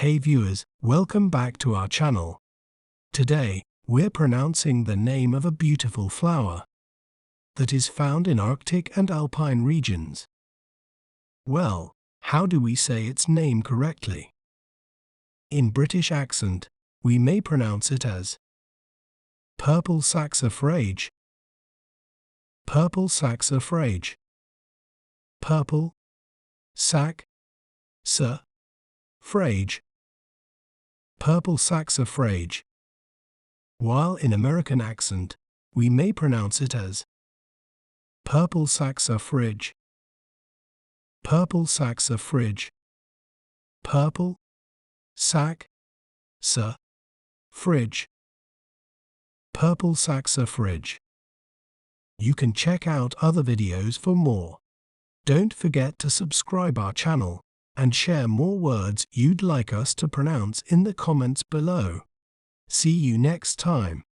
Hey viewers, welcome back to our channel. Today, we're pronouncing the name of a beautiful flower that is found in Arctic and alpine regions. Well, how do we say its name correctly? In British accent, we may pronounce it as Purple Saxifrage, Purple Saxifrage, Purple Saxifrage, Purple Saxifrage. While in American accent, we may pronounce it as Purple Saxifrage, Purple Saxifrage, Purple Saxifrage, Purple Saxifrage. You can check out other videos for more. Don't forget to subscribe our channel and share more words you'd like us to pronounce in the comments below. See you next time.